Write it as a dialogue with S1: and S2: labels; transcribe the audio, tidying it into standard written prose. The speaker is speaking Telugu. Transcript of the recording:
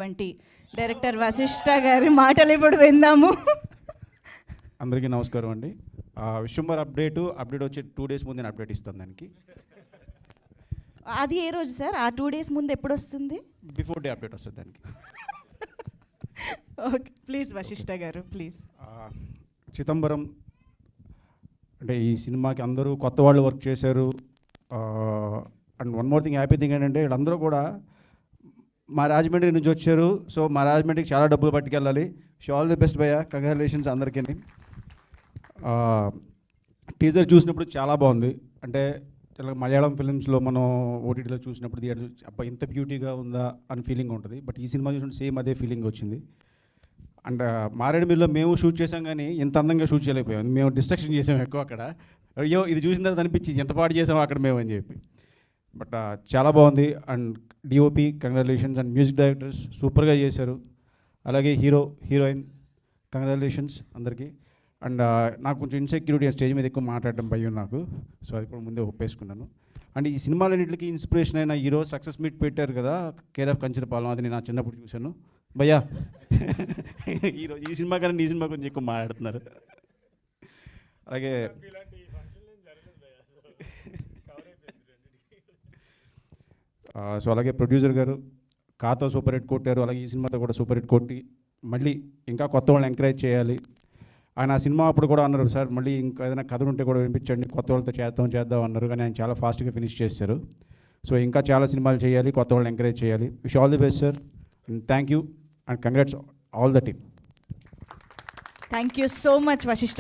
S1: వంటి డైరెక్టర్ వశిష్ఠ గారి మాటలు ఇప్పుడు విందాము.
S2: అందరికీ నమస్కారం అండి. విశ్వంబర్ అప్డేట్ వచ్చి 2 days ముందు నేను అప్డేట్ ఇస్తాను దానికి.
S1: అది ఏ రోజు సార్? ఆ 2 days ముందు ఎప్పుడు వస్తుంది?
S2: బిఫోర్ డే అప్డేట్ వస్తుంది దానికి.
S1: ఓకే, ప్లీజ్ వశిష్ఠ గారు ప్లీజ్.
S2: చిదంబరం అంటే ఈ సినిమాకి అందరూ కొత్త వాళ్ళు వర్క్ చేశారు. And one more thing, happy thing ఏంటంటే వీళ్ళందరూ కూడా మా రాజమండ్రి నుంచి వచ్చారు. సో మా రాజమండ్రికి చాలా డబ్బులు పట్టుకెళ్ళాలి. షో ఆల్ ది బెస్ట్ భయ్యా, కంగ్రాచులేషన్స్ అందరికీ. టీజర్ చూసినప్పుడు చాలా బాగుంది. అంటే ఇలా మలయాళం ఫిలిమ్స్లో మనం ఓటీటీలో చూసినప్పుడు అబ్బా ఇంత బ్యూటీగా ఉందా అని ఫీలింగ్ ఉంటుంది. బట్ ఈ సినిమా చూసినప్పుడు సేమ్ అదే ఫీలింగ్ వచ్చింది. అండ్ మారేడుమిల్లిలో మేము షూట్ చేసాం కానీ ఇంత అందంగా షూట్ చేయలేకపోయాం. మేము డిస్ట్రక్షన్ చేసాం ఎక్కువ అక్కడ. అయ్యో ఇది చూసిన తర్వాత అనిపించింది ఎంత పాటు చేసామో అక్కడ మేము అని చెప్పి. బట్ చాలా బాగుంది. And DOP congratulations. And music directors సూపర్గా చేశారు. అలాగే హీరోయిన్ కంగ్రాచులేషన్స్ అందరికీ. అండ్ నాకు కొంచెం ఇన్సెక్యూరిటీ స్టేజ్ మీద ఎక్కువ మాట్లాడడం భయం నాకు. సో అది కూడా ముందే ఒప్పేసుకున్నాను. అండ్ ఈ సినిమాలన్నింటికి ఇన్స్పిరేషన్ అయిన హీరో సక్సెస్ మీట్ పెట్టారు కదా, కేర్ ఆఫ్ కంచరపాలెం. అది నేను నా చిన్నప్పుడు చూశాను భయ్యా. హీరో ఈ సినిమా కానీ ఈ సినిమా కొంచెం ఎక్కువ మాట్లాడుతున్నారు. అలాగే సో అలాగే ప్రొడ్యూసర్ గారు కాతో సూపర్ హిట్ కొట్టారు. అలాగే ఈ సినిమాతో కూడా సూపర్ హిట్ కొట్టి మళ్ళీ ఇంకా కొత్త వాళ్ళని ఎంకరేజ్ చేయాలి. ఆయన ఆ సినిమా అప్పుడు కూడా అన్నారు, సార్ మళ్ళీ ఇంకా ఏదైనా కథలు ఉంటే కూడా వినిపించండి, కొత్త వాళ్ళతో చేద్దాం అన్నారు. కానీ ఆయన చాలా ఫాస్ట్గా ఫినిష్ చేశారు. సో ఇంకా చాలా సినిమాలు చేయాలి, కొత్త వాళ్ళని ఎంకరేజ్ చేయాలి. Wish all the best sir, and thank you and congrats all the team.
S1: Thank you so much Vashishtha.